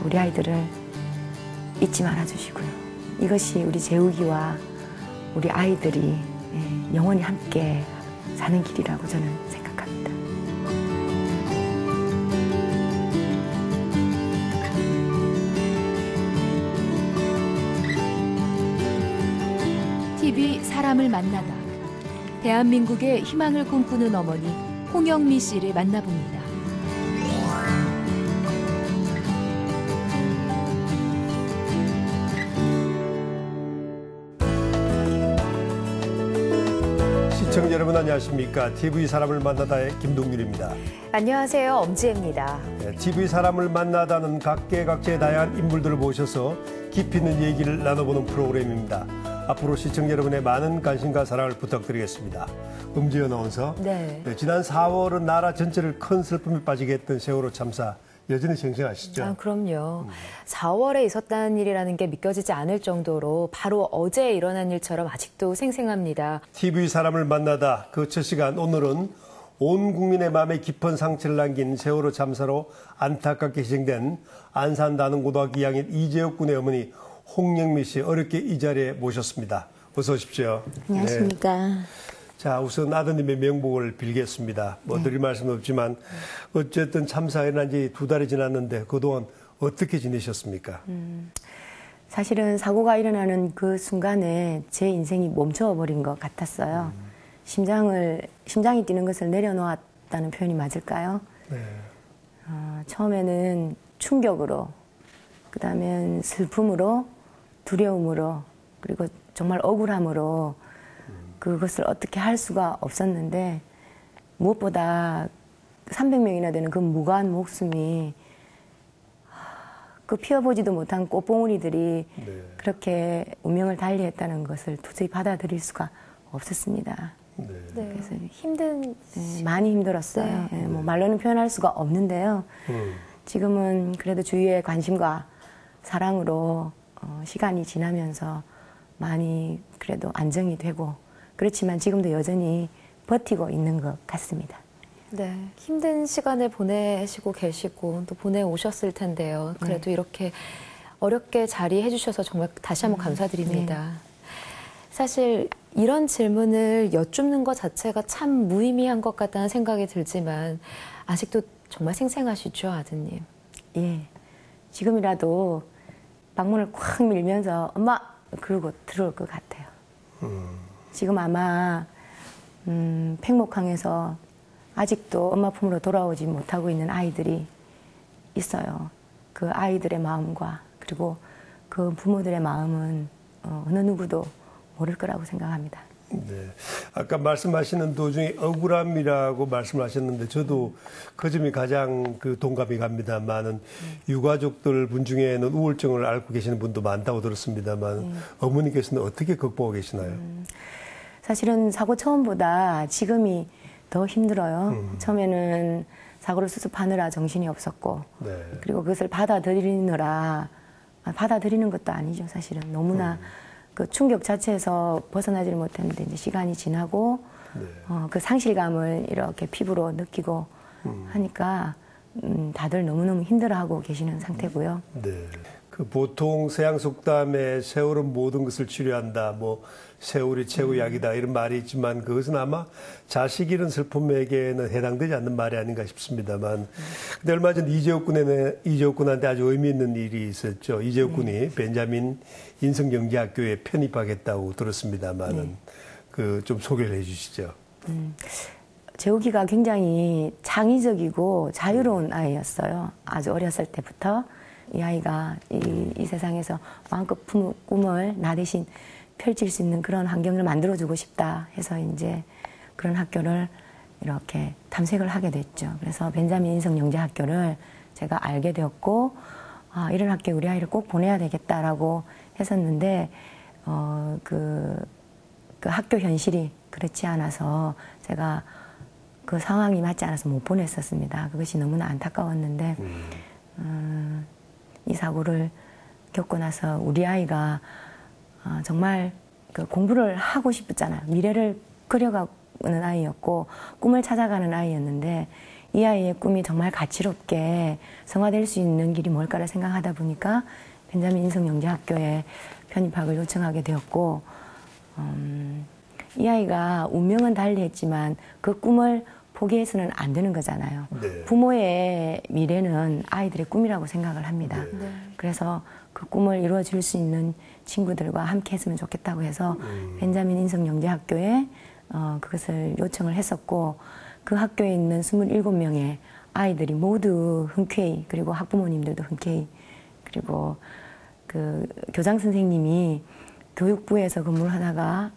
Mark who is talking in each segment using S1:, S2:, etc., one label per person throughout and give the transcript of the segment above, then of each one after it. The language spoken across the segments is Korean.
S1: 우리 아이들을 잊지 말아주시고요. 이것이 우리 재욱이와 우리 아이들이 영원히 함께 사는 길이라고 저는 생각합니다.
S2: TV 사람을 만나다. 대한민국의 희망을 꿈꾸는 어머니 홍영미 씨를 만나봅니다.
S3: 시청자 여러분 안녕하십니까? TV 사람을 만나다의 김동률입니다.
S4: 안녕하세요. 엄지혜입니다.
S3: TV 사람을 만나다는 각계각층의 다양한 인물들을 모셔서 깊이 있는 얘기를 나눠보는 프로그램입니다. 앞으로 시청자 여러분의 많은 관심과 사랑을 부탁드리겠습니다. 엄지혜 아나운서.
S4: 네.
S3: 지난 4월은 나라 전체를 큰 슬픔에 빠지게 했던 세월호 참사 여전히 생생하시죠?
S4: 아, 그럼요. 4월에 있었다는 일이라는 게 믿겨지지 않을 정도로 바로 어제 일어난 일처럼 아직도 생생합니다.
S3: TV 사람을 만나다 그 첫 시간 오늘은 온 국민의 마음에 깊은 상처를 남긴 세월호 참사로 안타깝게 희생된 안산단원고등학교 2학년 이재욱 군의 어머니 홍영미 씨 어렵게 이 자리에 모셨습니다. 어서 오십시오.
S1: 안녕하십니까.
S3: 네. 자, 우선 아드님의 명복을 빌겠습니다. 뭐 드릴 말씀은 없지만 어쨌든 참사가 일어난 지 2달이 지났는데 그동안 어떻게 지내셨습니까?
S1: 사실은 사고가 일어나는 그 순간에 제 인생이 멈춰버린 것 같았어요. 심장이 뛰는 것을 내려놓았다는 표현이 맞을까요?
S3: 네.
S1: 처음에는 충격으로, 그다음엔 슬픔으로, 두려움으로, 그리고 정말 억울함으로 그것을 어떻게 할 수가 없었는데 무엇보다 300명이나 되는 그 무고한 목숨이 그 피워보지도 못한 꽃봉오리들이
S3: 네.
S1: 그렇게 운명을 달리했다는 것을 도저히 받아들일 수가 없었습니다.
S3: 네.
S4: 네.
S1: 그래서
S4: 힘든
S1: 많이 힘들었어요. 뭐 말로는 표현할 수가 없는데요. 지금은 그래도 주위의 관심과 사랑으로 시간이 지나면서 많이 그래도 안정이 되고 그렇지만 지금도 여전히 버티고 있는 것 같습니다.
S4: 네, 힘든 시간을 보내시고 계시고 또 보내오셨을 텐데요. 그래도 이렇게 어렵게 자리해 주셔서 정말 다시 한번 감사드립니다. 사실 이런 질문을 여쭙는 것 자체가 참 무의미한 것 같다는 생각이 들지만 아직도 정말 생생하시죠, 아드님?
S1: 예, 지금이라도 방문을 꽉 밀면서 엄마! 그러고 들어올 것 같아요. 지금 아마 팽목항에서 아직도 엄마 품으로 돌아오지 못하고 있는 아이들이 있어요. 그 아이들의 마음과 그리고 그 부모들의 마음은 어느 누구도 모를 거라고 생각합니다.
S3: 네. 아까 말씀하시는 도중에 억울함이라고 말씀하셨는데 저도 그 점이 가장 그 동감이 갑니다만은 유가족들 분 중에는 우울증을 앓고 계시는 분도 많다고 들었습니다만 어머니께서는 어떻게 극복하고 계시나요?
S1: 사실은 사고 처음보다 지금이 더 힘들어요. 처음에는 사고를 수습하느라 정신이 없었고
S3: 네.
S1: 그리고 그것을 받아들이는 것도 아니죠. 사실은 너무나 그 충격 자체에서 벗어나지를 못했는데 이제 시간이 지나고 그 상실감을 이렇게 피부로 느끼고 하니까 다들 너무너무 힘들어하고 계시는 상태고요.
S3: 네. 그 보통 서양 속담에 세월은 모든 것을 치료한다, 뭐 세월이 최고약이다 이런 말이 있지만 그것은 아마 자식 잃은 슬픔에게는 해당되지 않는 말이 아닌가 싶습니다만. 근데 얼마 전 이재욱 군한테 아주 의미 있는 일이 있었죠. 이재욱 군이 벤자민 인성경제학교에 편입하겠다고 들었습니다만은 그 좀 소개를 해주시죠.
S1: 재욱이가 굉장히 창의적이고 자유로운 아이였어요. 아주 어렸을 때부터. 이 아이가 이 세상에서 마음껏 꿈을 나 대신 펼칠 수 있는 그런 환경을 만들어주고 싶다 해서 이제 그런 학교를 이렇게 탐색을 하게 됐죠. 그래서 벤자민 인성영재학교를 제가 알게 되었고, 아, 이런 학교에 우리 아이를 꼭 보내야 되겠다라고 했었는데, 그 학교 현실이 그렇지 않아서 제가 그 상황이 맞지 않아서 못 보냈었습니다. 그것이 너무나 안타까웠는데, 이 사고를 겪고 나서 우리 아이가 정말 그 공부를 하고 싶었잖아요. 미래를 그려가는 아이였고 꿈을 찾아가는 아이였는데 이 아이의 꿈이 정말 가치롭게 성화될 수 있는 길이 뭘까를 생각하다 보니까 벤자민 인성영재학교에 편입학을 요청하게 되었고 이 아이가 운명은 달리했지만 그 꿈을 포기해서는 안 되는 거잖아요.
S3: 네.
S1: 부모의 미래는 아이들의 꿈이라고 생각을 합니다.
S4: 네.
S1: 그래서 그 꿈을 이루어줄 수 있는 친구들과 함께 했으면 좋겠다고 해서 벤자민 인성영재학교에 그것을 요청을 했었고 그 학교에 있는 27명의 아이들이 모두 흔쾌히 그리고 학부모님들도 흔쾌히 그리고 그 교장 선생님이 교육부에서 근무를 하다가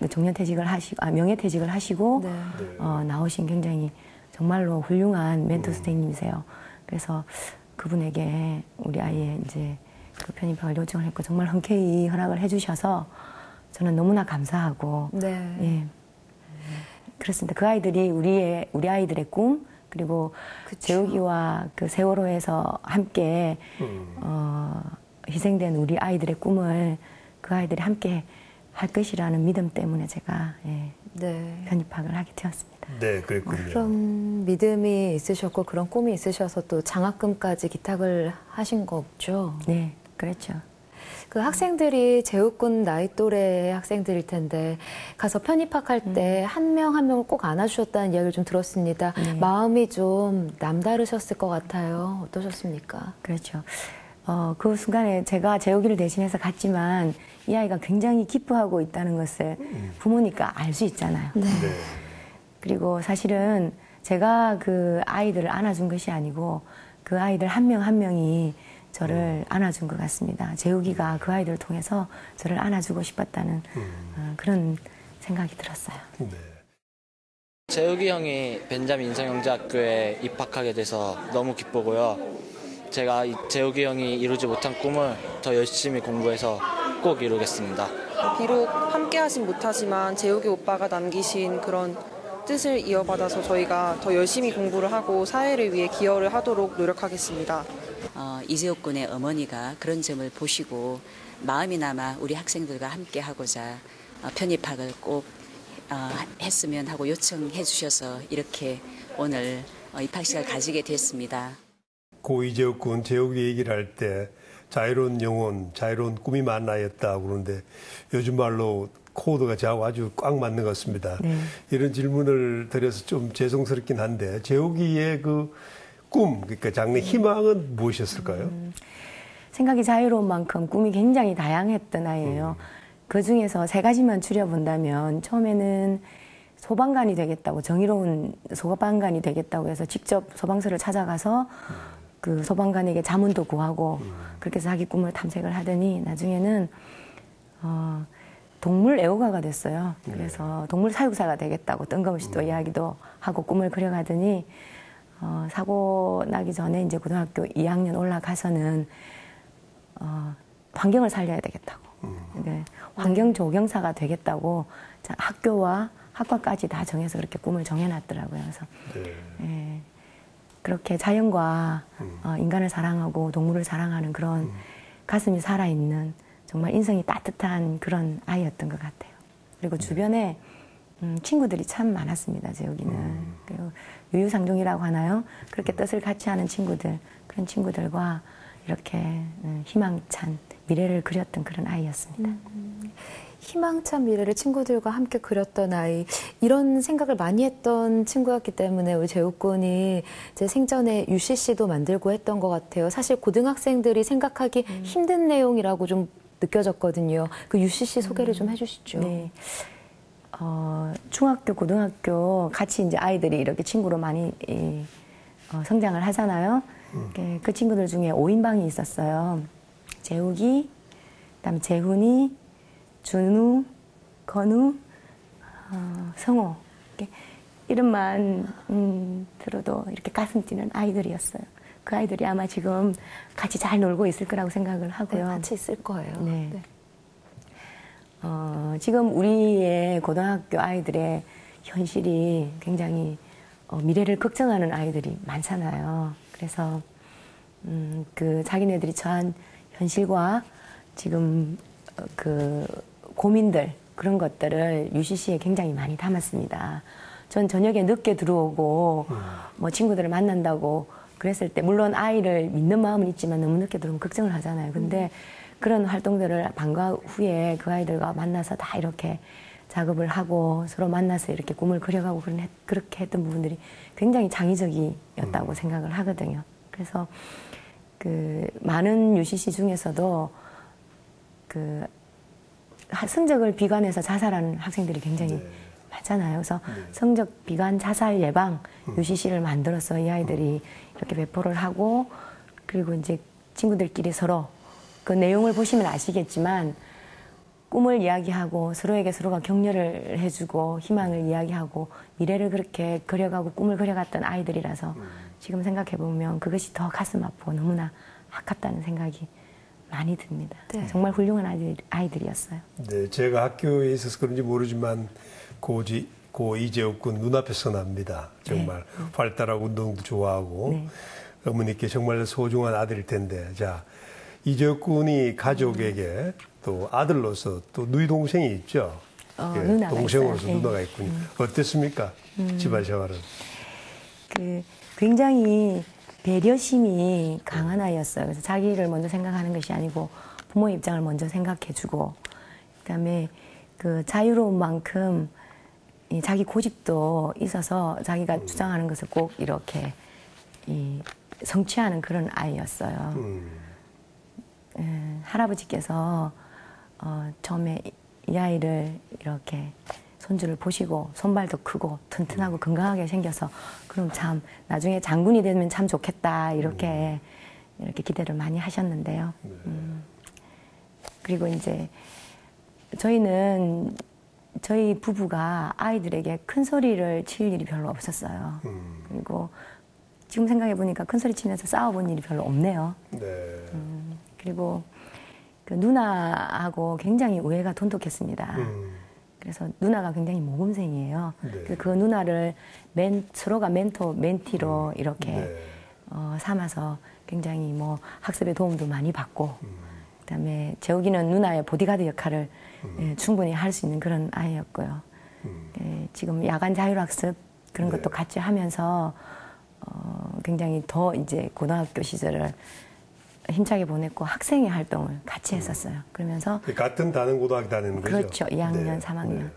S1: 정년퇴직을 하시고 명예퇴직을 하시고
S4: 네.
S1: 나오신 굉장히 정말로 훌륭한 멘토 선생님이세요. 그래서 그분에게 우리 아이의 이제 그 편입학을 요청을 했고 정말 흔쾌히 허락을 해주셔서 저는 너무나 감사하고
S4: 네.
S1: 예 그렇습니다. 그 아이들이 우리 아이들의 꿈 그리고
S4: 그쵸.
S1: 재욱이와 그 세월호에서 함께 희생된 우리 아이들의 꿈을 그 아이들이 함께 할 것이라는 믿음 때문에 제가 예,
S4: 네.
S1: 편입학을 하게 되었습니다.
S3: 네, 그랬군요.
S4: 그런 믿음이 있으셨고 그런 꿈이 있으셔서 또 장학금까지 기탁을 하신 거죠.
S1: 네, 그렇죠.
S4: 그 학생들이 재욱군 나이 또래의 학생들일 텐데 가서 편입학할 때 한 명 한 명을 꼭 안아주셨다는 이야기를 좀 들었습니다.
S1: 네.
S4: 마음이 좀 남다르셨을 것 같아요. 어떠셨습니까?
S1: 그렇죠. 그 순간에 제가 재욱이를 대신해서 갔지만 이 아이가 굉장히 기뻐하고 있다는 것을 부모니까 알 수 있잖아요.
S4: 네.
S3: 네.
S1: 그리고 사실은 제가 그 아이들을 안아준 것이 아니고 그 아이들 한 명 한 명이 저를 안아준 것 같습니다. 재욱이가 그 아이들을 통해서 저를 안아주고 싶었다는 그런 생각이 들었어요.
S3: 네.
S5: 재욱이 형이 벤자민 인성영재학교에 입학하게 돼서 너무 기쁘고요. 제가 재욱이 형이 이루지 못한 꿈을 더 열심히 공부해서 꼭 이루겠습니다.
S6: 비록 함께 하진 못하지만 재욱이 오빠가 남기신 그런 뜻을 이어받아서 저희가 더 열심히 공부를 하고 사회를 위해 기여를 하도록 노력하겠습니다.
S7: 이재욱 군의 어머니가 그런 점을 보시고 마음이 남아 우리 학생들과 함께 하고자 편입학을 꼭 했으면 하고 요청해 주셔서 이렇게 오늘 입학식을 가지게 됐습니다.
S3: 고 이재욱 군, 재욱이 얘기를 할 때 자유로운 영혼, 자유로운 꿈이 만나였다 그러는데 요즘 말로 코드가 저하고 아주 꽉 맞는 것 같습니다.
S1: 네.
S3: 이런 질문을 드려서 좀 죄송스럽긴 한데 재욱이의 그 꿈, 그러니까 장래 희망은 무엇이었을까요?
S1: 생각이 자유로운 만큼 꿈이 굉장히 다양했던 아이예요. 그 중에서 3가지만 추려본다면 처음에는 소방관이 되겠다고 정의로운 소방관이 되겠다고 해서 직접 소방서를 찾아가서 그 소방관에게 자문도 구하고 그렇게 해서 자기 꿈을 탐색을 하더니 나중에는 동물 애호가가 됐어요. 그래서 동물 사육사가 되겠다고 뜬금없이 또 이야기도 하고 꿈을 그려가더니 사고 나기 전에 이제 고등학교 2학년 올라가서는 환경을 살려야 되겠다고. 네, 환경 조경사가 되겠다고 학교와 학과까지 다 정해서 그렇게 꿈을 정해놨더라고요. 그래서 예, 그렇게 자연과 인간을 사랑하고 동물을 사랑하는 그런 가슴이 살아있는 정말 인성이 따뜻한 그런 아이였던 것 같아요. 그리고 주변에 친구들이 참 많았습니다. 재욱이는. 그리고 유유상종이라고 하나요? 그렇게 뜻을 같이 하는 친구들, 그런 친구들과 이렇게 희망찬 미래를 그렸던 그런 아이였습니다.
S4: 희망찬 미래를 친구들과 함께 그렸던 아이, 이런 생각을 많이 했던 친구였기 때문에 우리 재욱군이 이제 생전에 UCC도 만들고 했던 것 같아요. 사실 고등학생들이 생각하기 힘든 내용이라고 좀 느껴졌거든요. 그 UCC 소개를 좀 해주시죠.
S1: 네. 중학교, 고등학교 같이 이제 아이들이 이렇게 친구로 많이 성장을 하잖아요. 그 친구들 중에 5인방이 있었어요. 재욱이, 그다음에 재훈이, 준우, 건우, 성호. 이렇게 이름만 들어도 이렇게 가슴 뛰는 아이들이었어요. 그 아이들이 아마 지금 같이 잘 놀고 있을 거라고 생각을
S4: 네,
S1: 하고요.
S4: 같이 있을 거예요.
S1: 네.
S4: 네.
S1: 지금 우리의 고등학교 아이들의 현실이 굉장히 미래를 걱정하는 아이들이 많잖아요. 그래서 그 자기네들이 처한 현실과 지금 그 고민들 그런 것들을 UCC에 굉장히 많이 담았습니다. 전 저녁에 늦게 들어오고 뭐 친구들을 만난다고 그랬을 때 물론 아이를 믿는 마음은 있지만 너무 늦게 들어오면 걱정을 하잖아요. 근데 그런 활동들을 방과 후에 그 아이들과 만나서 다 이렇게 작업을 하고 서로 만나서 이렇게 꿈을 그려가고 그렇게 했던 부분들이 굉장히 창의적이었다고 생각을 하거든요. 그래서 그 많은 UCC 중에서도 그 성적을 비관해서 자살하는 학생들이 굉장히 많잖아요. 그래서 성적 비관 자살 예방 UCC를 만들어서 이 아이들이 이렇게 배포를 하고 그리고 이제 친구들끼리 서로 그 내용을 보시면 아시겠지만 꿈을 이야기하고 서로에게 서로가 격려를 해주고 희망을 이야기하고 미래를 그렇게 그려가고 꿈을 그려갔던 아이들이라서 지금 생각해보면 그것이 더 가슴 아프고 너무나 아깝다는 생각이 많이 듭니다.
S4: 네.
S1: 정말 훌륭한 아이들이었어요.
S3: 네, 제가 학교에 있어서 그런지 모르지만 고 이재욱 군 눈앞에서 납니다. 정말 활달하고 운동도 좋아하고
S1: 네.
S3: 어머니께 정말 소중한 아들일 텐데 자 이재욱 군이 가족에게 또 아들로서 또 누이 동생이 있죠. 예,
S1: 누나가
S3: 동생으로서
S1: 있어요.
S3: 누나가 있군요. 어땠습니까? 집안 생활은?
S1: 그 굉장히 배려심이 강한 아이였어요. 그래서 자기를 먼저 생각하는 것이 아니고 부모의 입장을 먼저 생각해주고, 그다음에 그 자유로운 만큼 이 자기 고집도 있어서 자기가 주장하는 것을 꼭 이렇게 성취하는 그런 아이였어요. 할아버지께서 처음에 이 아이를 이렇게 손주를 보시고 손발도 크고 튼튼하고 건강하게 생겨서 그럼 참 나중에 장군이 되면 참 좋겠다 이렇게 기대를 많이 하셨는데요. 그리고 이제 저희는 저희 부부가 아이들에게 큰 소리를 칠 일이 별로 없었어요. 그리고 지금 생각해 보니까 큰 소리 치면서 싸워본 일이 별로 없네요.
S3: 네.
S1: 그리고 그 누나하고 굉장히 우애가 돈독했습니다. 그래서 누나가 굉장히 모범생이에요.
S3: 네.
S1: 그 누나를 서로가 멘티로 이렇게
S3: 네.
S1: 삼아서 굉장히 뭐 학습에 도움도 많이 받고, 그다음에 재욱이는 누나의 보디가드 역할을 충분히 할 수 있는 그런 아이였고요. 지금 야간 자율학습 그런 것도 같이 하면서 굉장히 더 이제 고등학교 시절을 힘차게 보냈고 학생회 활동을 같이 했었어요. 그러면서
S3: 같은 단원고등학교 다니는 거죠?
S1: 그렇죠. 2학년,
S3: 네.
S1: 3학년.
S3: 네.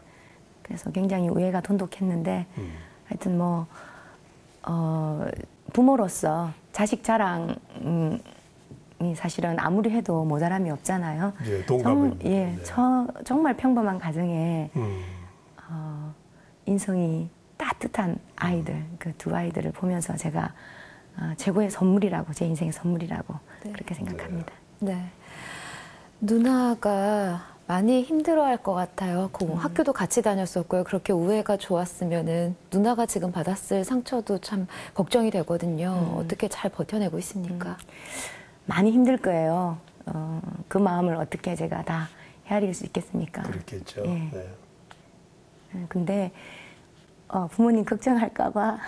S1: 그래서 굉장히 우애가 돈독했는데 하여튼 뭐 부모로서 자식 자랑이 사실은 아무리 해도 모자람이 없잖아요.
S3: 예, 동감은. 네.
S1: 정말 평범한 가정에 인성이 따뜻한 아이들, 그 두 아이들을 보면서 제가 최고의 선물이라고, 제 인생의 선물이라고 그렇게 생각합니다.
S4: 네. 누나가 많이 힘들어할 것 같아요. 학교도 같이 다녔었고요. 그렇게 우애가 좋았으면은 누나가 지금 받았을 상처도 참 걱정이 되거든요. 어떻게 잘 버텨내고 있습니까?
S1: 많이 힘들 거예요. 그 마음을 어떻게 제가 다 헤아릴 수 있겠습니까?
S3: 그렇겠죠.
S1: 예.
S3: 네.
S1: 근데 부모님 걱정할까봐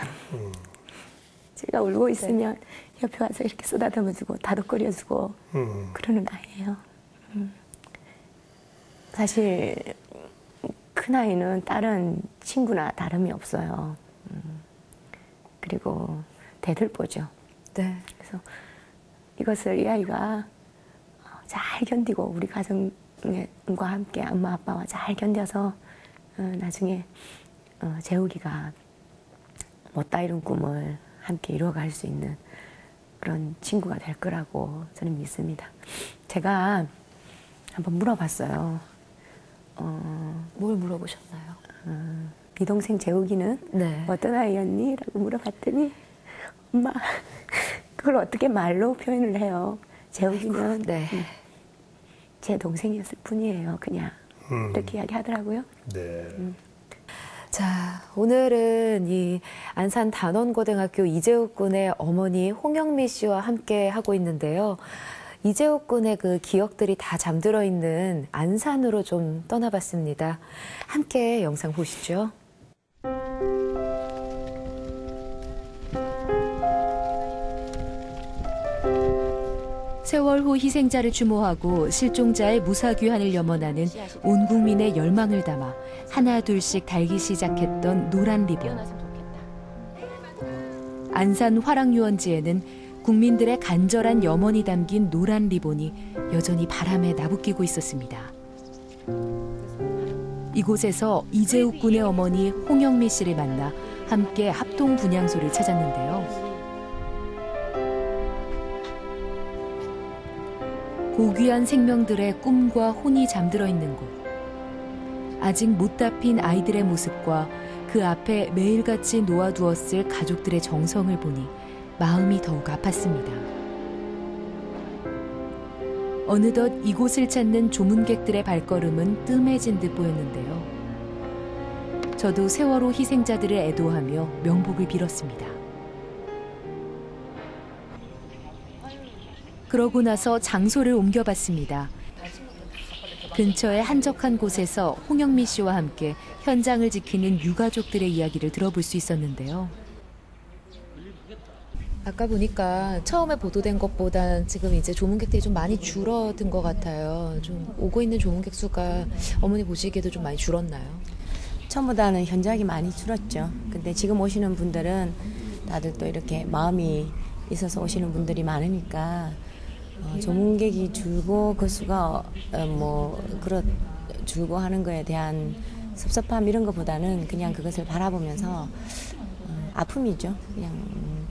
S1: 제가 울고 있으면 옆에 와서 이렇게 쓰다듬어주고 다독거려주고 그러는 아이예요. 사실 큰 아이는 다른 친구나 다름이 없어요. 그리고 대들보죠.
S4: 네.
S1: 그래서 이것을 이 아이가 잘 견디고 우리 가정과 함께 엄마 아빠와 잘 견뎌서 나중에 재욱이가 못다 이룬 꿈을 함께 이루어갈 수 있는 그런 친구가 될 거라고 저는 믿습니다. 제가 한번 물어봤어요.
S4: 뭘 물어보셨나요?
S1: 네 동생 재욱이는
S4: 네.
S1: 어떤 아이였니? 라고 물어봤더니 엄마 그걸 어떻게 말로 표현을 해요. 재욱이는
S4: 네.
S1: 제 동생이었을 뿐이에요. 그냥 이렇게 이야기하더라고요.
S3: 네.
S4: 자, 오늘은 이 안산 단원고등학교 이재욱 군의 어머니 홍영미 씨와 함께 하고 있는데요. 이재욱 군의 그 기억들이 다 잠들어 있는 안산으로 좀 떠나봤습니다. 함께 영상 보시죠.
S2: 세월호 희생자를 추모하고 실종자의 무사귀환을 염원하는 온 국민의 열망을 담아 하나 둘씩 달기 시작했던 노란 리본. 안산 화랑유원지에는 국민들의 간절한 염원이 담긴 노란 리본이 여전히 바람에 나부끼고 있었습니다. 이곳에서 이재욱 군의 어머니 홍영미 씨를 만나 함께 합동 분향소를 찾았는데요. 고귀한 생명들의 꿈과 혼이 잠들어 있는 곳. 아직 못 다 핀 아이들의 모습과 그 앞에 매일같이 놓아두었을 가족들의 정성을 보니 마음이 더욱 아팠습니다. 어느덧 이곳을 찾는 조문객들의 발걸음은 뜸해진 듯 보였는데요. 저도 세월호 희생자들을 애도하며 명복을 빌었습니다. 그러고 나서 장소를 옮겨봤습니다. 근처의 한적한 곳에서 홍영미 씨와 함께 현장을 지키는 유가족들의 이야기를 들어볼 수 있었는데요.
S4: 아까 보니까 처음에 보도된 것보다 지금 이제 조문객들이 좀 많이 줄어든 것 같아요. 좀 오고 있는 조문객 수가 어머니 보시기에도 좀 많이 줄었나요?
S1: 처음보다는 현저하게 많이 줄었죠. 근데 지금 오시는 분들은 다들 또 이렇게 마음이 있어서 오시는 분들이 많으니까 조문객이 줄고 그 수가 줄고 하는 거에 대한 섭섭함 이런 것보다는 그냥 그것을 바라보면서 아픔이죠.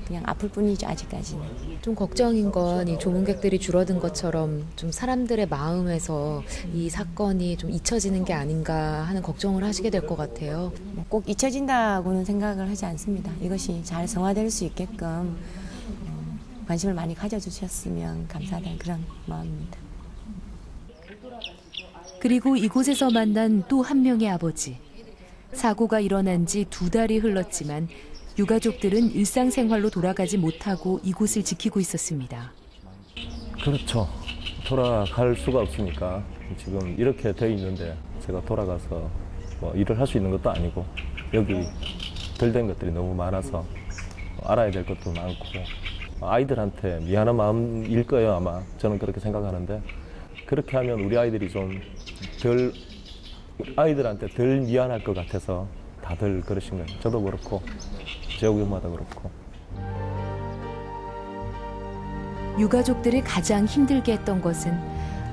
S1: 그냥 아플 뿐이죠, 아직까지는.
S4: 좀 걱정인 건 이 조문객들이 줄어든 것처럼 좀 사람들의 마음에서 이 사건이 좀 잊혀지는 게 아닌가 하는 걱정을 하시게 될 것 같아요.
S1: 꼭 잊혀진다고는 생각을 하지 않습니다. 이것이 잘 성화될 수 있게끔 관심을 많이 가져주셨으면 감사하다는 그런 마음입니다.
S2: 그리고 이곳에서 만난 또 한 명의 아버지. 사고가 일어난 지 2달이 흘렀지만 유가족들은 일상생활로 돌아가지 못하고 이곳을 지키고 있었습니다.
S8: 그렇죠. 돌아갈 수가 없으니까 지금 이렇게 돼 있는데 제가 돌아가서 일을 할 수 있는 것도 아니고 여기 덜 된 것들이 너무 많아서 알아야 될 것도 많고 아이들한테 미안한 마음일 거예요, 아마. 저는 그렇게 생각하는데 그렇게 하면 우리 아이들이 좀 아이들한테 덜 미안할 것 같아서 다들 그러신 거예요. 저도 그렇고 재욱이 엄마도 그렇고.
S2: 유가족들을 가장 힘들게 했던 것은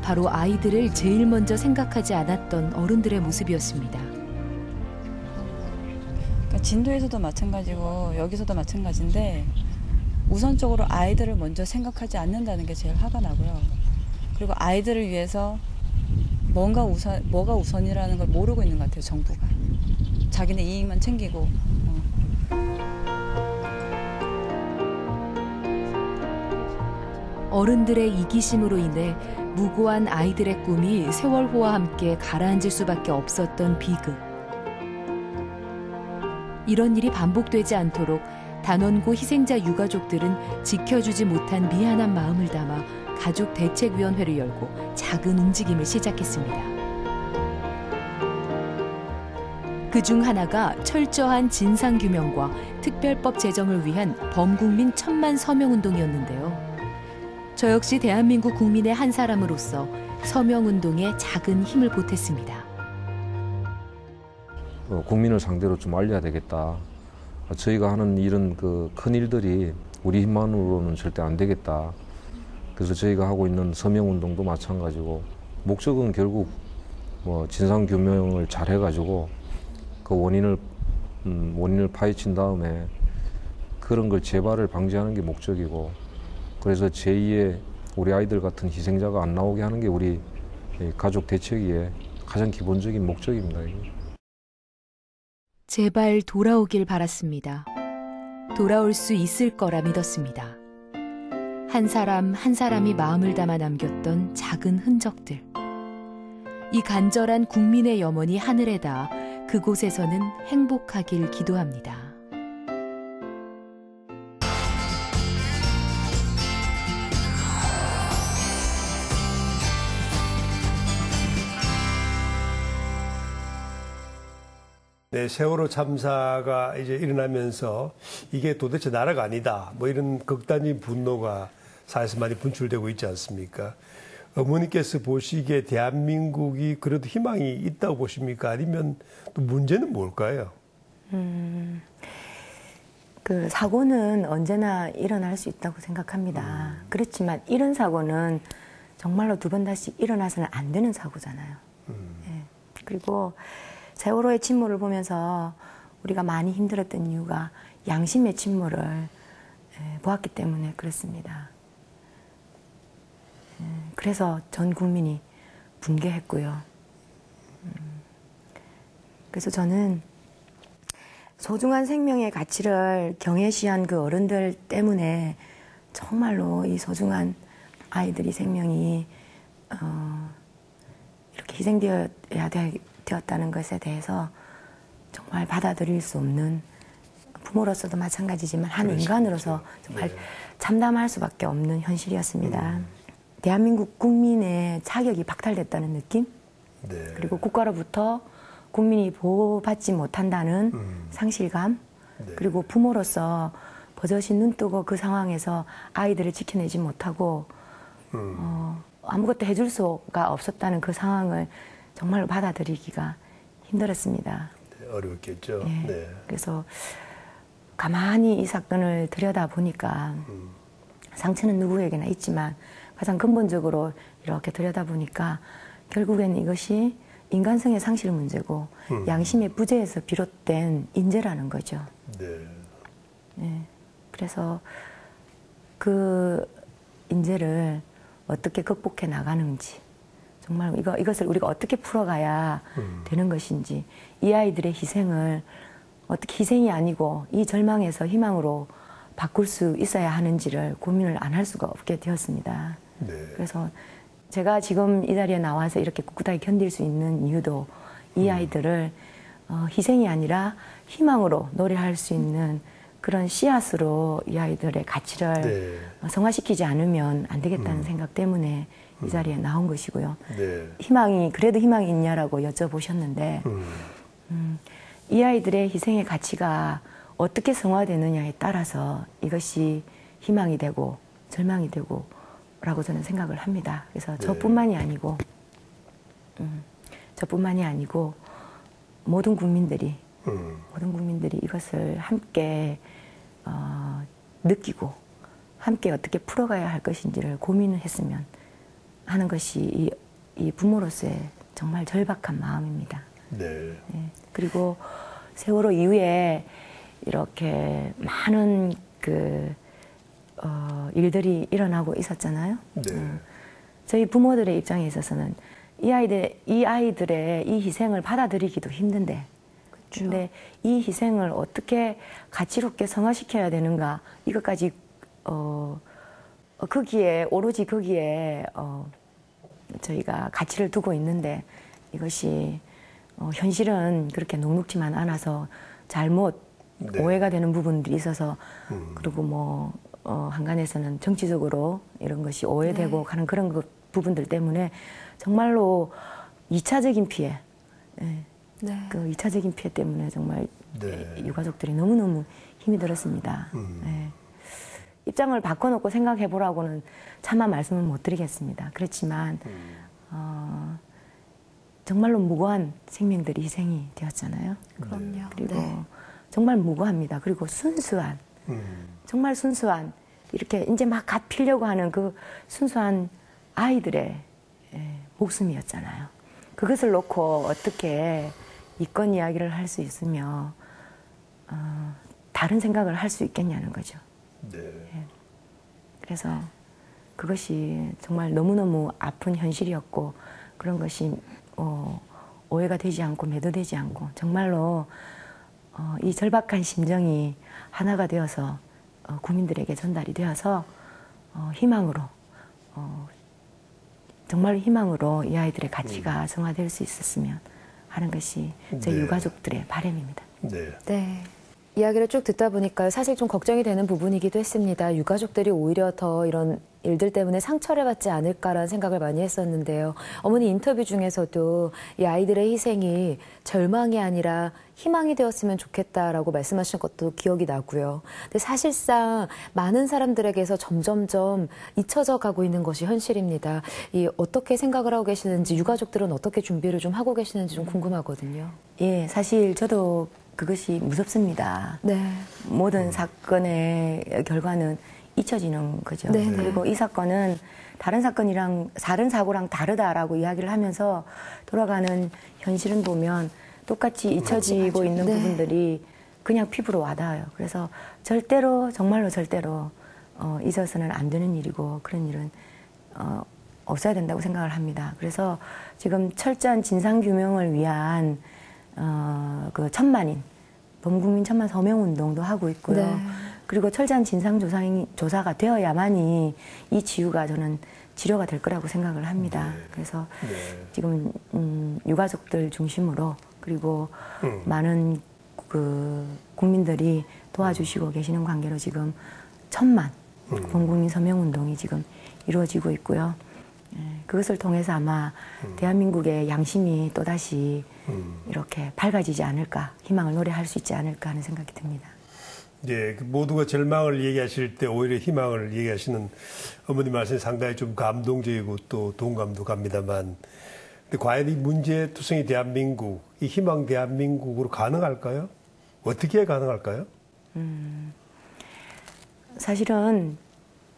S2: 바로 아이들을 제일 먼저 생각하지 않았던 어른들의 모습이었습니다.
S9: 그러니까 진도에서도 마찬가지고 여기서도 마찬가지인데 우선적으로 아이들을 먼저 생각하지 않는다는 게 제일 화가 나고요. 그리고 아이들을 위해서 뭐가 우선이라는 걸 모르고 있는 것 같아요, 정부가. 자기네 이익만 챙기고.
S2: 어른들의 이기심으로 인해 무고한 아이들의 꿈이 세월호와 함께 가라앉을 수밖에 없었던 비극. 이런 일이 반복되지 않도록 단원고 희생자 유가족들은 지켜주지 못한 미안한 마음을 담아 가족대책위원회를 열고 작은 움직임을 시작했습니다. 그중 하나가 철저한 진상규명과 특별법 제정을 위한 범국민 1000만 서명운동이었는데요. 저 역시 대한민국 국민의 한 사람으로서 서명운동에 작은 힘을 보탰습니다.
S10: 국민을 상대로 좀 알려야 되겠다. 저희가 하는 일은 큰 일들이 우리 힘만으로는 절대 안 되겠다. 그래서 저희가 하고 있는 서명운동도 마찬가지고 목적은 결국 진상규명을 잘 해가지고 그 원인을 파헤친 다음에 그런 걸 재발을 방지하는 게 목적이고 그래서 제2의 우리 아이들 같은 희생자가 안 나오게 하는 게 우리 가족 대책위의 가장 기본적인 목적입니다.
S2: 제발 돌아오길 바랐습니다. 돌아올 수 있을 거라 믿었습니다. 한 사람 한 사람이 마음을 담아 남겼던 작은 흔적들. 이 간절한 국민의 염원이 하늘에 닿아 그곳에서는 행복하길 기도합니다.
S3: 네, 세월호 참사가 이제 일어나면서 이게 도대체 나라가 아니다. 뭐 이런 극단적인 분노가 사회에서 많이 분출되고 있지 않습니까? 어머니께서 보시기에 대한민국이 그래도 희망이 있다고 보십니까? 아니면 또 문제는 뭘까요?
S1: 그 사고는 언제나 일어날 수 있다고 생각합니다. 그렇지만 이런 사고는 정말로 두 번 다시 일어나서는 안 되는 사고잖아요. 예. 그리고 세월호의 침몰을 보면서 우리가 많이 힘들었던 이유가 양심의 침몰을 보았기 때문에 그렇습니다. 그래서 전 국민이 분개했고요. 그래서 저는 소중한 생명의 가치를 경외시한 그 어른들 때문에 정말로 이 소중한 아이들이 생명이 이렇게 희생되어야 되었다는 것에 대해서 정말 받아들일 수 없는, 부모로서도 마찬가지지만 한 인간으로서 정말 참담할 수밖에 없는 현실이었습니다. 대한민국 국민의 자격이 박탈됐다는 느낌, 그리고 국가로부터 국민이 보호받지 못한다는 상실감, 그리고 부모로서 버젓이 눈뜨고 그 상황에서 아이들을 지켜내지 못하고 아무것도 해줄 수가 없었다는 그 상황을 정말로 받아들이기가 힘들었습니다.
S3: 네, 어렵겠죠.
S1: 예.
S3: 네.
S1: 그래서 가만히 이 사건을 들여다보니까 상처는 누구에게나 있지만 가장 근본적으로 이렇게 들여다보니까 결국에는 이것이 인간성의 상실 문제고 양심의 부재에서 비롯된 인재라는 거죠.
S3: 네.
S1: 네. 그래서 그 인재를 어떻게 극복해 나가는지, 정말 이것을 우리가 어떻게 풀어가야 되는 것인지, 이 아이들의 희생을 어떻게 희생이 아니고 이 절망에서 희망으로 바꿀 수 있어야 하는지를 고민을 안 할 수가 없게 되었습니다.
S3: 네.
S1: 그래서 제가 지금 이 자리에 나와서 이렇게 꿋꿋하게 견딜 수 있는 이유도 이 아이들을 희생이 아니라 희망으로 노래할 수 있는 그런 씨앗으로 이 아이들의 가치를 성화시키지 않으면 안 되겠다는 생각 때문에 이 자리에 나온 것이고요.
S3: 네.
S1: 그래도 희망이 있냐라고 여쭤보셨는데, 이 아이들의 희생의 가치가 어떻게 성화되느냐에 따라서 이것이 희망이 되고 절망이 되고 라고 저는 생각을 합니다. 그래서 저뿐만이 아니고 모든 국민들이 이것을 함께 느끼고 함께 어떻게 풀어가야 할 것인지를 고민을 했으면 하는 것이 이 부모로서의 정말 절박한 마음입니다.
S3: 네.
S1: 네. 그리고 세월호 이후에 이렇게 많은 일들이 일어나고 있었잖아요.
S3: 네.
S1: 저희 부모들의 입장에 있어서는 이 아이들의 이 희생을 받아들이기도 힘든데, 근데 이 희생을 어떻게 가치롭게 성화시켜야 되는가, 이것까지 오로지 거기에 저희가 가치를 두고 있는데, 이것이 현실은 그렇게 녹록지만 않아서 잘못 오해가 되는 부분들이 있어서, 그리고 한간에서는 정치적으로 이런 것이 오해되고 가는 그런 부분들 때문에 정말로 2차적인 피해, 그 2차적인 피해 때문에 정말 유가족들이 너무너무 힘이 들었습니다. 입장을 바꿔놓고 생각해 보라고는 차마 말씀을 못 드리겠습니다. 그렇지만 정말로 무고한 생명들이 희생이 되었잖아요.
S4: 그럼요.
S1: 그리고 정말 무고합니다. 그리고 정말 순수한, 이렇게 이제 막 갓 피려고 하는 그 순수한 아이들의 목숨이었잖아요. 그것을 놓고 어떻게 이권 이야기를 할 수 있으며 다른 생각을 할 수 있겠냐는 거죠. 그래서 그것이 정말 너무너무 아픈 현실이었고, 그런 것이 오해가 되지 않고 매도되지 않고 정말로 이 절박한 심정이 하나가 되어서 국민들에게 전달이 되어서 희망으로, 정말 희망으로 이 아이들의 가치가 성화될 수 있었으면 하는 것이 저희
S3: 네.
S1: 유가족들의 바람입니다.
S3: 네.
S4: 네. 이야기를 쭉 듣다 보니까 사실 좀 걱정이 되는 부분이기도 했습니다. 유가족들이 오히려 더 이런 일들 때문에 상처를 받지 않을까라는 생각을 많이 했었는데요. 어머니 인터뷰 중에서도 이 아이들의 희생이 절망이 아니라 희망이 되었으면 좋겠다라고 말씀하신 것도 기억이 나고요. 근데 사실상 많은 사람들에게서 점점점 잊혀져 가고 있는 것이 현실입니다. 이 어떻게 생각을 하고 계시는지, 유가족들은 어떻게 준비를 좀 하고 계시는지 좀 궁금하거든요.
S1: 예, 사실 저도 그것이 무섭습니다.
S4: 네.
S1: 모든 사건의 결과는 잊혀지는 거죠.
S4: 네네.
S1: 그리고 이 사건은 다른 사고랑 다르다라고 이야기를 하면서 돌아가는 현실은 보면 똑같이 잊혀지고 있는
S4: 네.
S1: 부분들이 그냥 피부로 와닿아요. 그래서 절대로, 정말로 절대로 잊어서는 안 되는 일이고 그런 일은 없어야 된다고 생각을 합니다. 그래서 지금 철저한 진상규명을 위한 그 천만인, 범국민 천만 서명 운동도 하고 있고요.
S4: 네.
S1: 그리고 철저한 진상조사가 되어야만이 이 지유가 저는 치료가 될 거라고 생각을 합니다. 그래서 지금 유가족들 중심으로 그리고 많은 그 국민들이 도와주시고 계시는 관계로 지금 천만 범국민 서명 운동이 지금 이루어지고 있고요. 그것을 통해서 아마 대한민국의 양심이 또다시 이렇게 밝아지지 않을까, 희망을 노래할 수 있지 않을까 하는 생각이 듭니다.
S3: 예, 모두가 절망을 얘기하실 때 오히려 희망을 얘기하시는 어머니 말씀이 상당히 좀 감동적이고 또 동감도 갑니다만, 근데 과연 이 문제투성이 대한민국, 이 희망 대한민국으로 가능할까요? 어떻게 가능할까요?
S1: 사실은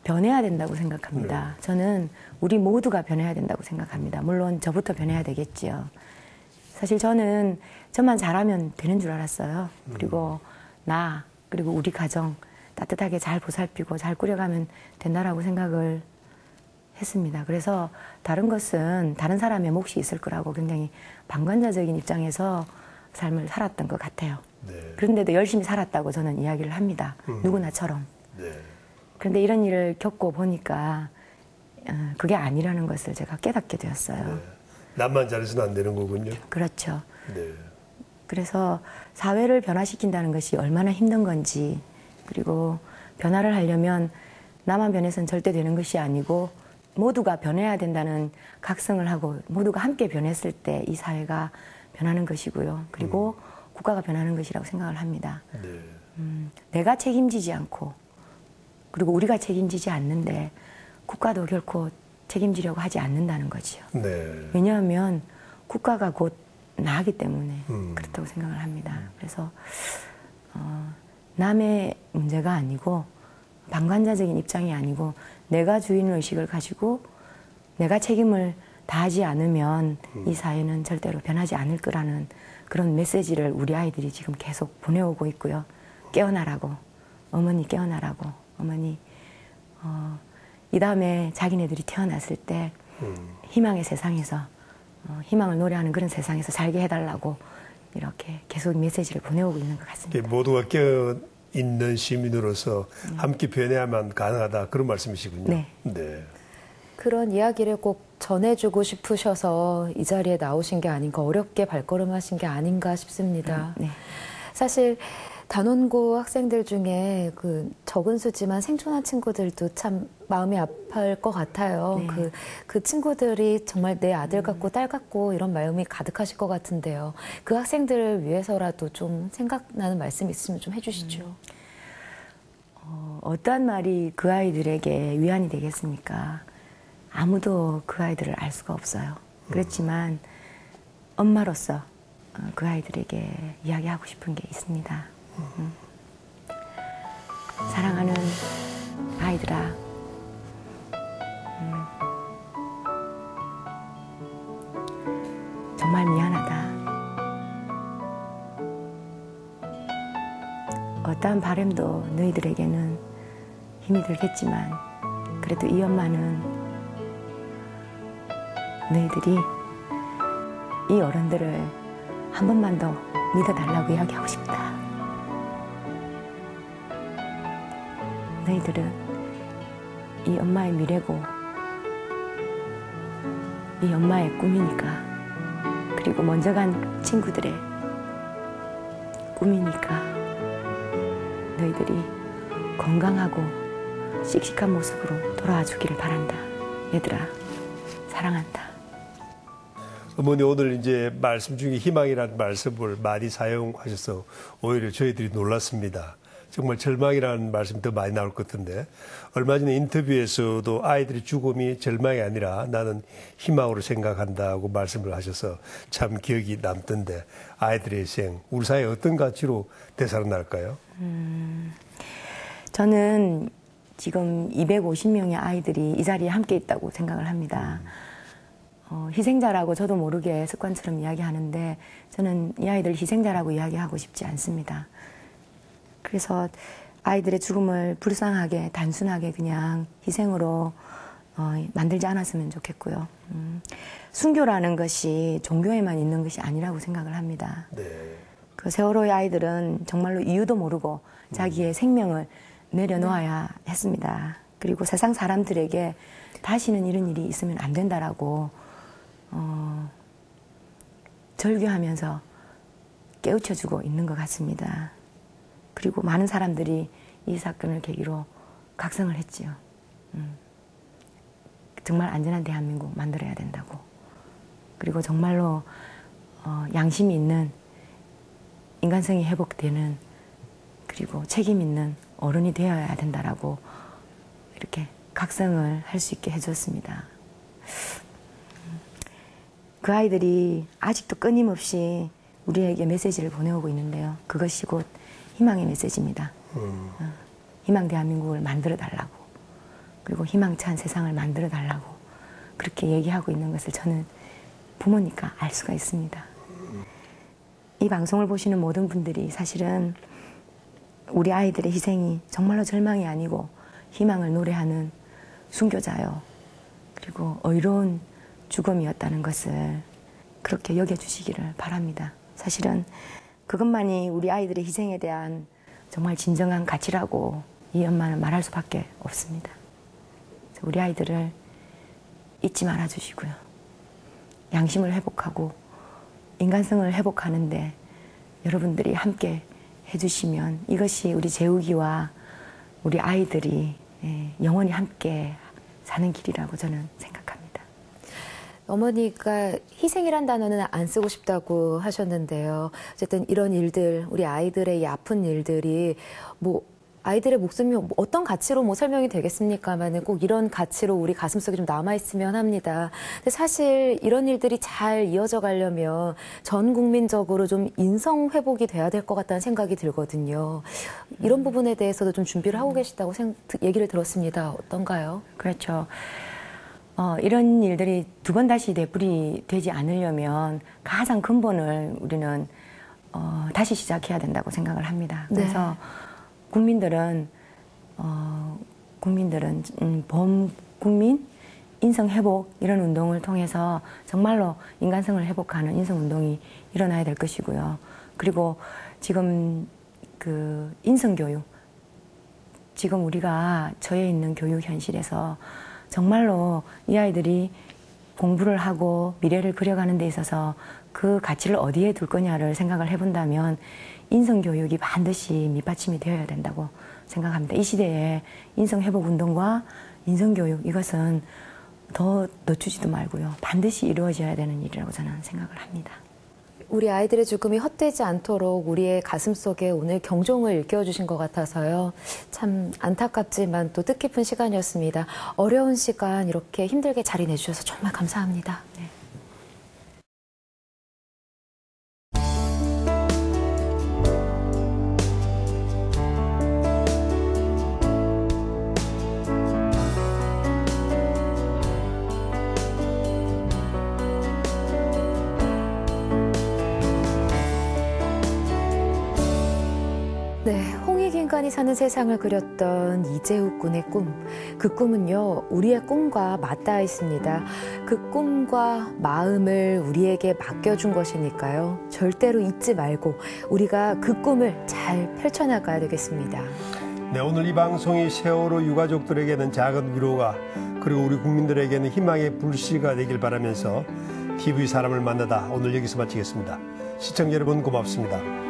S1: 변해야 된다고 생각합니다. 저는 우리 모두가 변해야 된다고 생각합니다. 물론 저부터 변해야 되겠지요. 사실 저는 저만 잘하면 되는 줄 알았어요. 그리고 그리고 우리 가정 따뜻하게 잘 보살피고 잘 꾸려가면 된다라고 생각을 했습니다. 그래서 다른 것은 다른 사람의 몫이 있을 거라고 굉장히 방관자적인 입장에서 삶을 살았던 것 같아요.
S3: 네.
S1: 그런데도 열심히 살았다고 저는 이야기를 합니다. 누구나처럼.
S3: 네.
S1: 그런데 이런 일을 겪고 보니까 그게 아니라는 것을 제가 깨닫게 되었어요.
S3: 네. 남만 잘해서는 안 되는 거군요.
S1: 그렇죠.
S3: 네.
S1: 그래서 사회를 변화시킨다는 것이 얼마나 힘든 건지, 그리고 변화를 하려면 나만 변해서는 절대 되는 것이 아니고 모두가 변해야 된다는 각성을 하고 모두가 함께 변했을 때 이 사회가 변하는 것이고요. 그리고 국가가 변하는 것이라고 생각을 합니다.
S3: 네.
S1: 내가 책임지지 않고 그리고 우리가 책임지지 않는데 국가도 결코 책임지려고 하지 않는다는 거지요.
S3: 네.
S1: 왜냐하면 국가가 곧 나기 때문에 그렇다고 생각을 합니다. 그래서 남의 문제가 아니고 방관자적인 입장이 아니고 내가 주인의식을 가지고 내가 책임을 다하지 않으면 이 사회는 절대로 변하지 않을 거라는 그런 메시지를 우리 아이들이 지금 계속 보내오고 있고요. 깨어나라고, 어머니 깨어나라고, 어머니 이 다음에 자기네들이 태어났을 때 희망의 세상에서 희망을 노래하는 그런 세상에서 살게 해달라고 이렇게 계속 메시지를 보내오고 있는 것 같습니다.
S3: 모두가 깨어있는 시민으로서 함께 변해야만 가능하다, 그런 말씀이시군요.
S1: 네.
S3: 네.
S4: 그런 이야기를 꼭 전해주고 싶으셔서 이 자리에 나오신 게 아닌가, 어렵게 발걸음하신 게 아닌가 싶습니다.
S1: 네.
S4: 사실 단원고 학생들 중에 그 적은 수지만 생존한 친구들도 참 마음이 아플 것 같아요.
S1: 네.
S4: 그 친구들이 정말 내 아들 같고 딸 같고 이런 마음이 가득하실 것 같은데요. 그 학생들을 위해서라도 좀 생각나는 말씀 있으면 좀 해주시죠.
S1: 어떠한 말이 그 아이들에게 위안이 되겠습니까? 아무도 그 아이들을 알 수가 없어요. 그렇지만 엄마로서 그 아이들에게 이야기하고 싶은 게 있습니다. 사랑하는 아이들아, 정말 미안하다. 어떠한 바람도 너희들에게는 힘이 들겠지만 그래도 이 엄마는 너희들이 이 어른들을 한 번만 더 믿어달라고 이야기하고 싶다. 너희들은 이 엄마의 미래고 이 엄마의 꿈이니까 그리고 먼저 간 친구들의 꿈이니까 너희들이 건강하고 씩씩한 모습으로 돌아와 주기를 바란다. 얘들아, 사랑한다.
S3: 어머니 오늘 이제 말씀 중에 희망이라는 말씀을 많이 사용하셔서 오히려 저희들이 놀랐습니다. 정말 절망이라는 말씀이 더 많이 나올 것 같은데 얼마 전에 인터뷰에서도 아이들의 죽음이 절망이 아니라 나는 희망으로 생각한다고 말씀을 하셔서 참 기억이 남던데 아이들의 생, 우리 사회에 어떤 가치로 되살아날까요?
S1: 저는 지금 250명의 아이들이 이 자리에 함께 있다고 생각을 합니다. 희생자라고 저도 모르게 습관처럼 이야기하는데 저는 이 아이들 희생자라고 이야기하고 싶지 않습니다. 그래서 아이들의 죽음을 불쌍하게 단순하게 그냥 희생으로 만들지 않았으면 좋겠고요. 순교라는 것이 종교에만 있는 것이 아니라고 생각을 합니다.
S3: 네.
S1: 그 세월호의 아이들은 정말로 이유도 모르고 자기의 생명을 내려놓아야 했습니다. 그리고 세상 사람들에게 다시는 이런 일이 있으면 안 된다라고 절규하면서 깨우쳐주고 있는 것 같습니다. 그리고 많은 사람들이 이 사건을 계기로 각성을 했지요. 정말 안전한 대한민국 만들어야 된다고. 그리고 정말로 양심이 있는 인간성이 회복되는 그리고 책임 있는 어른이 되어야 된다라고 이렇게 각성을 할 수 있게 해줬습니다. 그 아이들이 아직도 끊임없이 우리에게 메시지를 보내오고 있는데요. 그것이 곧 희망의 메시지입니다. 희망 대한민국을 만들어 달라고 그리고 희망찬 세상을 만들어 달라고 그렇게 얘기하고 있는 것을 저는 부모니까 알 수가 있습니다. 이 방송을 보시는 모든 분들이 사실은 우리 아이들의 희생이 정말로 절망이 아니고 희망을 노래하는 순교자요. 그리고 의로운 죽음이었다는 것을 그렇게 여겨주시기를 바랍니다. 사실은 그것만이 우리 아이들의 희생에 대한 정말 진정한 가치라고 이 엄마는 말할 수밖에 없습니다. 우리 아이들을 잊지 말아주시고요. 양심을 회복하고 인간성을 회복하는데 여러분들이 함께 해주시면 이것이 우리 재욱이와 우리 아이들이 영원히 함께 사는 길이라고 저는 생각합니다.
S4: 어머니가 희생이란 단어는 안 쓰고 싶다고 하셨는데요. 어쨌든 이런 일들, 우리 아이들의 이 아픈 일들이 뭐 아이들의 목숨이 어떤 가치로 뭐 설명이 되겠습니까만은 꼭 이런 가치로 우리 가슴속에 좀 남아있으면 합니다. 근데 사실 이런 일들이 잘 이어져 가려면 전 국민적으로 좀 인성 회복이 돼야 될 것 같다는 생각이 들거든요. 이런 부분에 대해서도 좀 준비를 하고 계시다고 얘기를 들었습니다. 어떤가요?
S1: 그렇죠. 이런 일들이 두 번 다시 되풀이 되지 않으려면 가장 근본을 우리는 다시 시작해야 된다고 생각을 합니다. 그래서 국민들은 범국민 인성회복 이런 운동을 통해서 정말로 인간성을 회복하는 인성운동이 일어나야 될 것이고요. 그리고 지금 그 인성교육, 지금 우리가 처해 있는 교육 현실에서 정말로 이 아이들이 공부를 하고 미래를 그려가는 데 있어서 그 가치를 어디에 둘 거냐를 생각을 해본다면 인성교육이 반드시 밑받침이 되어야 된다고 생각합니다. 이 시대에 인성회복운동과 인성교육 이것은 더 늦추지도 말고요. 반드시 이루어져야 되는 일이라고 저는 생각을 합니다.
S4: 우리 아이들의 죽음이 헛되지 않도록 우리의 가슴속에 오늘 경종을 일깨워주신 것 같아서요. 참 안타깝지만 또 뜻깊은 시간이었습니다. 어려운 시간 이렇게 힘들게 자리 내주셔서 정말 감사합니다. 네. 네, 홍익인간이 사는 세상을 그렸던 이재욱 군의 꿈. 그 꿈은요, 우리의 꿈과 맞닿아 있습니다. 그 꿈과 마음을 우리에게 맡겨준 것이니까요. 절대로 잊지 말고 우리가 그 꿈을 잘 펼쳐나가야 되겠습니다.
S3: 네, 오늘 이 방송이 세월호 유가족들에게는 작은 위로가 그리고 우리 국민들에게는 희망의 불씨가 되길 바라면서 TV 사람을 만나다 오늘 여기서 마치겠습니다. 시청자 여러분 고맙습니다.